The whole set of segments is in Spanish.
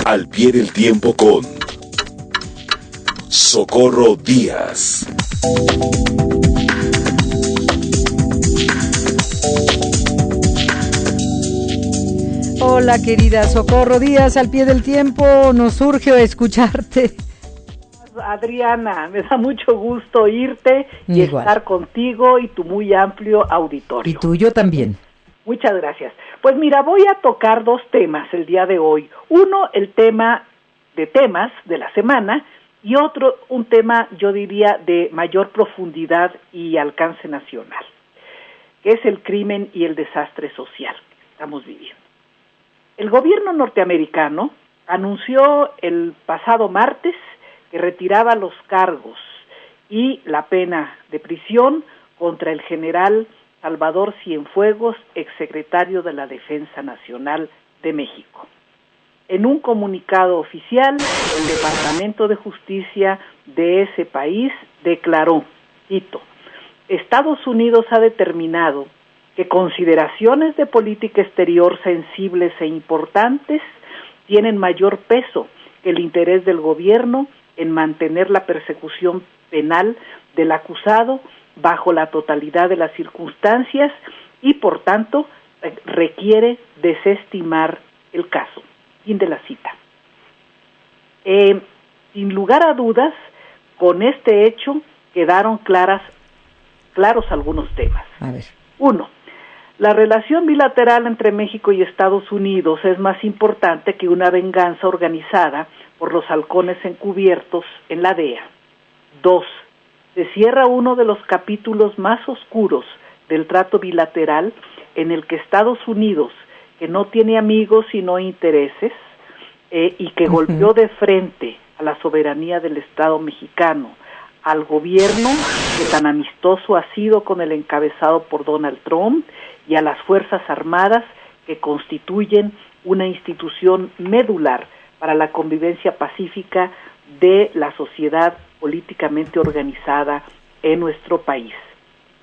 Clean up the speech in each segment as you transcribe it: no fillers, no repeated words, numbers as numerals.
Al pie del tiempo con Socorro Díaz. Hola querida Socorro Díaz, al pie del tiempo, nos urge escucharte. Adriana, me da mucho gusto oírte y estar contigo y tu muy amplio auditorio. Y tuyo también. Muchas gracias. Pues mira, voy a tocar dos temas el día de hoy. Uno, el tema de temas de la semana, y otro, un tema, yo diría, de mayor profundidad y alcance nacional, que es el crimen y el desastre social que estamos viviendo. El gobierno norteamericano anunció el pasado martes que retiraba los cargos y la pena de prisión contra el general Salvador Cienfuegos, exsecretario de la Defensa Nacional de México. En un comunicado oficial, el Departamento de Justicia de ese país declaró, cito, Estados Unidos ha determinado que consideraciones de política exterior sensibles e importantes tienen mayor peso que el interés del gobierno en mantener la persecución penal del acusado bajo la totalidad de las circunstancias y, por tanto, requiere desestimar el caso. Fin de la cita. Sin lugar a dudas, con este hecho quedaron claros algunos temas. A ver. Uno, la relación bilateral entre México y Estados Unidos es más importante que una venganza organizada por los halcones encubiertos en la DEA. 2. Se cierra uno de los capítulos más oscuros del trato bilateral en el que Estados Unidos, que no tiene amigos sino intereses, y que golpeó de frente a la soberanía del Estado mexicano, al gobierno que tan amistoso ha sido con el encabezado por Donald Trump y a las Fuerzas Armadas que constituyen una institución medular para la convivencia pacífica de la sociedad políticamente organizada en nuestro país.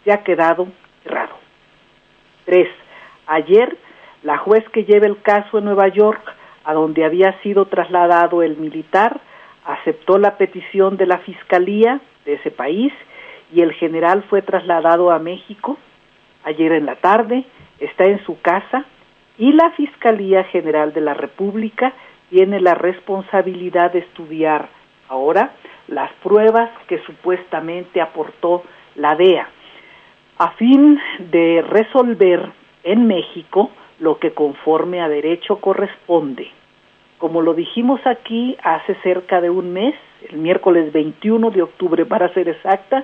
Se ha quedado cerrado. 3. Ayer, la juez que lleva el caso en Nueva York, a donde había sido trasladado el militar, aceptó la petición de la Fiscalía de ese país y el general fue trasladado a México. Ayer en la tarde está en su casa y la Fiscalía General de la República tiene la responsabilidad de estudiar ahora las pruebas que supuestamente aportó la DEA a fin de resolver en México lo que conforme a derecho corresponde. Como lo dijimos aquí hace cerca de un mes, el miércoles 21 de octubre para ser exacta,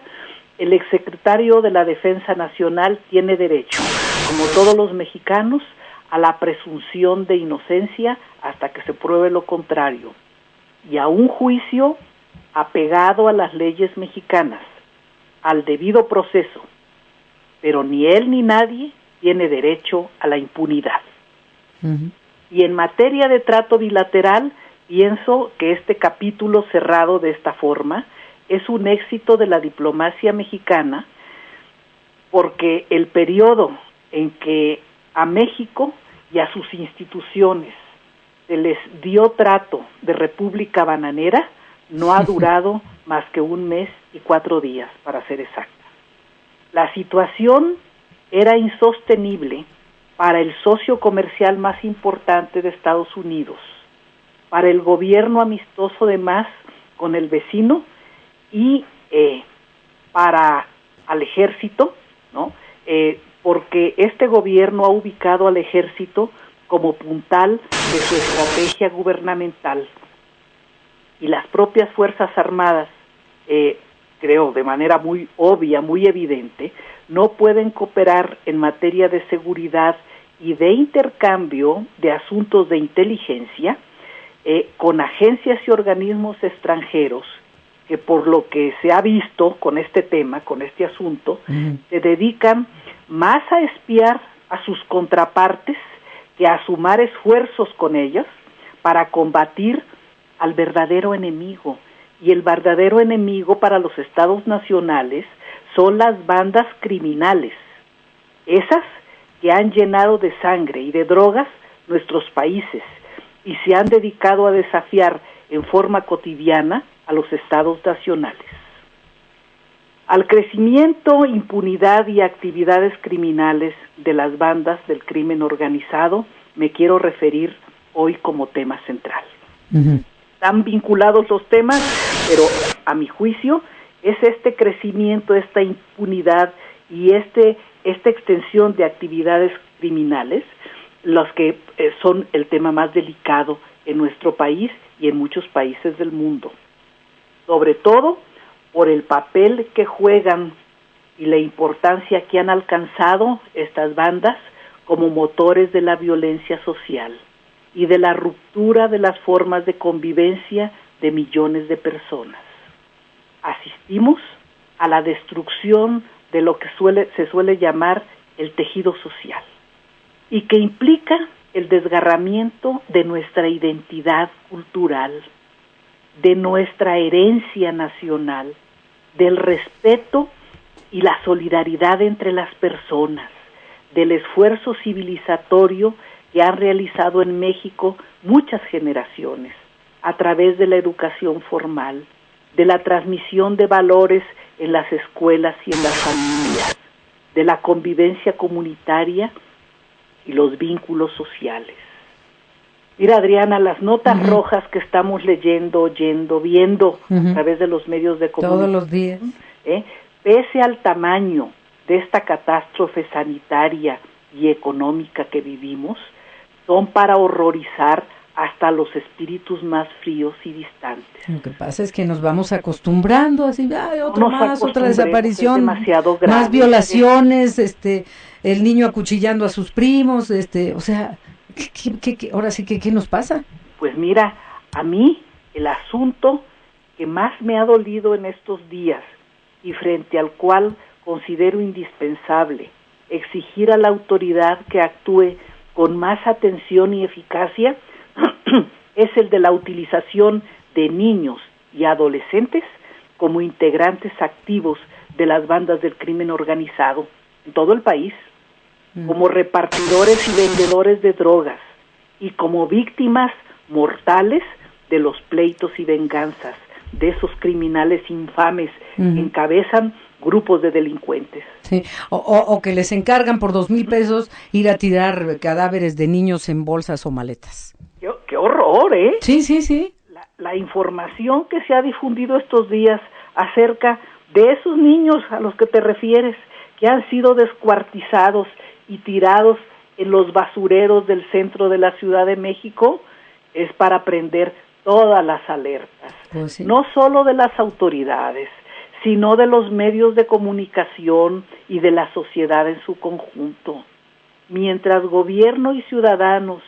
el exsecretario de la Defensa Nacional tiene derecho, como todos los mexicanos, a la presunción de inocencia hasta que se pruebe lo contrario, y a un juicio apegado a las leyes mexicanas, al debido proceso, pero ni él ni nadie tiene derecho a la impunidad. Uh-huh. Y en materia de trato bilateral, pienso que este capítulo cerrado de esta forma es un éxito de la diplomacia mexicana, porque el periodo en que a México y a sus instituciones se les dio trato de república bananera no ha durado más que un mes y 4 días, para ser exacta. La situación era insostenible para el socio comercial más importante de Estados Unidos, para el gobierno amistoso de más con el vecino y para al ejército, ¿no? Porque este gobierno ha ubicado al ejército como puntal de su estrategia gubernamental y las propias Fuerzas Armadas, creo de manera muy obvia, muy evidente, no pueden cooperar en materia de seguridad y de intercambio de asuntos de inteligencia con agencias y organismos extranjeros que, por lo que se ha visto con este tema, con este asunto, se dedican más a espiar a sus contrapartes que a sumar esfuerzos con ellas para combatir al verdadero enemigo. Y el verdadero enemigo para los estados nacionales son las bandas criminales, esas que han llenado de sangre y de drogas nuestros países y se han dedicado a desafiar en forma cotidiana a los estados nacionales. Al crecimiento, impunidad y actividades criminales de las bandas del crimen organizado me quiero referir hoy como tema central. Están vinculados los temas, pero a mi juicio es este crecimiento, esta impunidad y esta extensión de actividades criminales los que son el tema más delicado en nuestro país y en muchos países del mundo. Sobre todo por el papel que juegan y la importancia que han alcanzado estas bandas como motores de la violencia social y de la ruptura de las formas de convivencia de millones de personas. Asistimos a la destrucción de lo que se suele llamar el tejido social y que implica el desgarramiento de nuestra identidad cultural, de nuestra herencia nacional, del respeto y la solidaridad entre las personas, del esfuerzo civilizatorio que han realizado en México muchas generaciones a través de la educación formal, de la transmisión de valores en las escuelas y en las familias, de la convivencia comunitaria y los vínculos sociales. Mira, Adriana, las notas rojas que estamos leyendo, oyendo, viendo a través de los medios de comunicación. Todos los días. Pese al tamaño de esta catástrofe sanitaria y económica que vivimos, son para horrorizar hasta los espíritus más fríos y distantes. Lo que pasa es que nos vamos acostumbrando, así, otro más, otra desaparición, más violaciones, el niño acuchillando a sus primos, o sea, ahora sí que, ¿qué nos pasa? Pues mira, a mí el asunto que más me ha dolido en estos días y frente al cual considero indispensable exigir a la autoridad que actúe con más atención y eficacia es el de la utilización de niños y adolescentes como integrantes activos de las bandas del crimen organizado en todo el país, como repartidores y vendedores de drogas y como víctimas mortales de los pleitos y venganzas de esos criminales infames que encabezan grupos de delincuentes. Sí, o que les encargan por 2,000 pesos ir a tirar cadáveres de niños en bolsas o maletas. ¡Qué horror, eh! Sí. La información que se ha difundido estos días acerca de esos niños a los que te refieres, que han sido descuartizados y tirados en los basureros del centro de la Ciudad de México, es para prender todas las alertas, pues sí. No solo de las autoridades, sino de los medios de comunicación y de la sociedad en su conjunto. Mientras gobierno y ciudadanos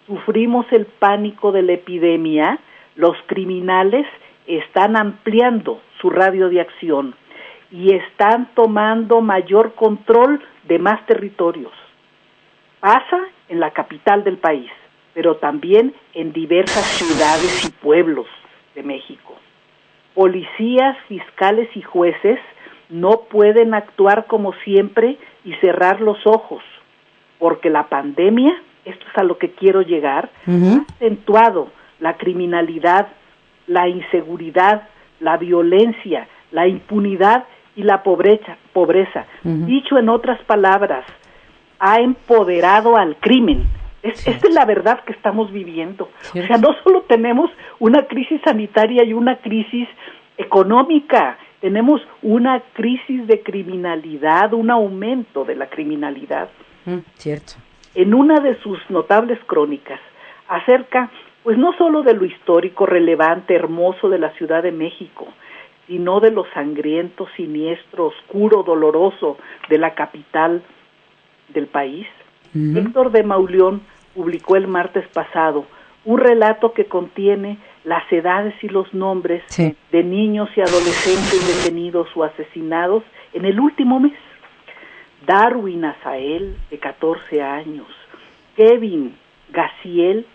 sufrimos el pánico de la epidemia, los criminales están ampliando su radio de acción y están tomando mayor control de más territorios. Pasa en la capital del país, pero también en diversas ciudades y pueblos de México. Policías, fiscales y jueces no pueden actuar como siempre y cerrar los ojos, porque la pandemia, esto es a lo que quiero llegar, ha acentuado la criminalidad, la inseguridad, la violencia, la impunidad y la pobreza. Dicho en otras palabras, ha empoderado al crimen. Esta es la verdad que estamos viviendo. ¿Cierto? O sea, no solo tenemos una crisis sanitaria y una crisis económica, tenemos una crisis de criminalidad, un aumento de la criminalidad. Cierto. En una de sus notables crónicas, acerca, pues no solo de lo histórico, relevante, hermoso de la Ciudad de México, sino de lo sangriento, siniestro, oscuro, doloroso de la capital del país, Héctor de Mauleón publicó el martes pasado un relato que contiene las edades y los nombres de niños y adolescentes detenidos o asesinados en el último mes. Darwin Azael, de 14 años, Kevin Gaciel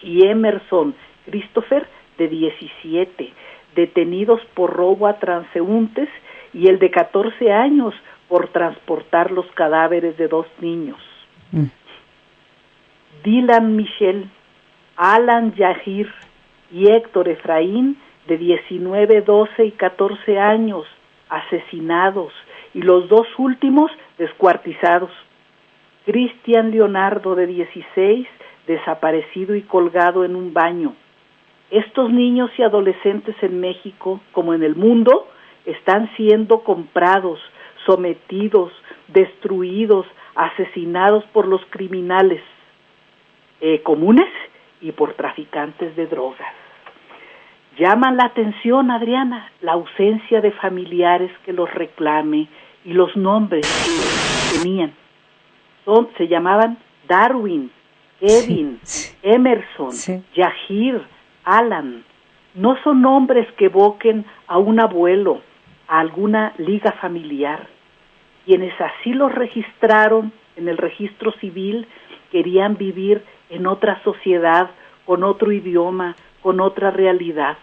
y Emerson Christopher, de 17, detenidos por robo a transeúntes, y el de 14 años por transportar los cadáveres de 2 niños. Dylan Michel, Alan Yahir y Héctor Efraín, de 19, 12 y 14 años, asesinados, y los dos últimos descuartizados. Cristian Leonardo, de 16, desaparecido y colgado en un baño. Estos niños y adolescentes en México, como en el mundo, están siendo comprados, sometidos, destruidos, asesinados por los criminales comunes y por traficantes de drogas. Llama la atención, Adriana, la ausencia de familiares que los reclame y los nombres que tenían. Se llamaban Darwin, Kevin, Emerson, Yahir, Alan. No son nombres que evoquen a un abuelo, a alguna liga familiar. Quienes así los registraron en el registro civil querían vivir en otra sociedad, con otro idioma, con otra realidad.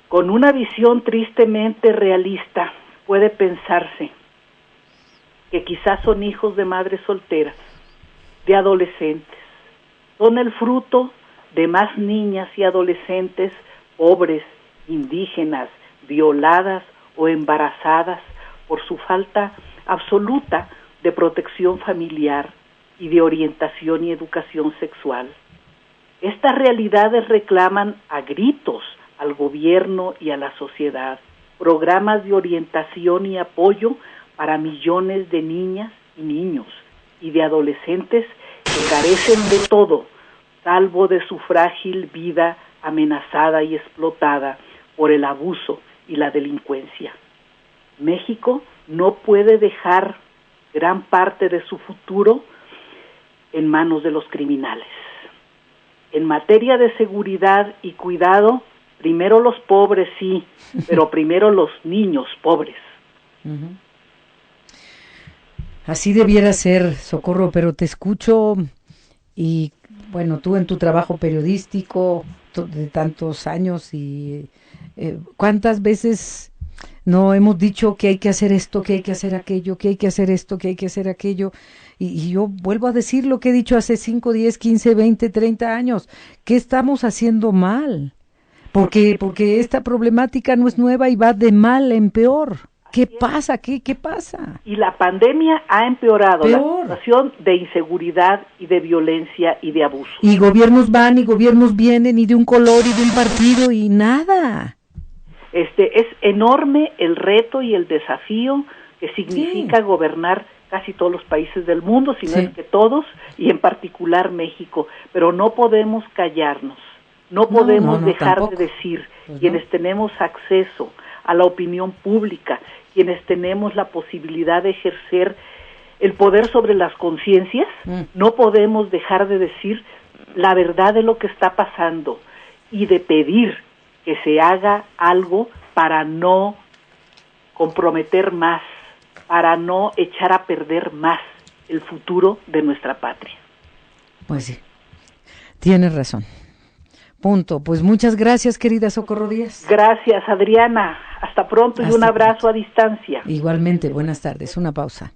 Con una visión tristemente realista, puede pensarse que quizás son hijos de madres solteras, de adolescentes. Son el fruto de más niñas y adolescentes pobres, indígenas, violadas o embarazadas por su falta absoluta de protección familiar y de orientación y educación sexual. Estas realidades reclaman a gritos al gobierno y a la sociedad programas de orientación y apoyo para millones de niñas y niños y de adolescentes que carecen de todo, salvo de su frágil vida amenazada y explotada por el abuso y la delincuencia. México no puede dejar gran parte de su futuro en manos de los criminales. En materia de seguridad y cuidado, primero los pobres, sí, pero primero los niños pobres. Uh-huh. Así debiera ser, Socorro, pero te escucho y, bueno, tú en tu trabajo periodístico de tantos años y ¿cuántas veces no hemos dicho que hay que hacer esto, que hay que hacer aquello, que hay que hacer esto, que hay que hacer aquello? Y yo vuelvo a decir lo que he dicho hace 5, 10, 15, 20, 30 años. ¿Qué estamos haciendo mal? Porque esta problemática no es nueva y va de mal en peor. ¿Qué pasa? ¿Qué pasa? Y la pandemia ha empeorado la situación de inseguridad y de violencia y de abuso. Y gobiernos van y gobiernos vienen y de un color y de un partido y nada. Es enorme el reto y el desafío que significa gobernar casi todos los países del mundo, si no es que todos, y en particular México. Pero no podemos callarnos, no podemos dejar tampoco de decir, pues quienes tenemos acceso a la opinión pública, quienes tenemos la posibilidad de ejercer el poder sobre las conciencias, no podemos dejar de decir la verdad de lo que está pasando y de pedir que se haga algo para no comprometer más, para no echar a perder más el futuro de nuestra patria. Pues sí, tienes razón. Punto. Pues muchas gracias, querida Socorro Díaz. Gracias, Adriana. Hasta pronto y un abrazo a distancia. Igualmente, buenas tardes. Una pausa.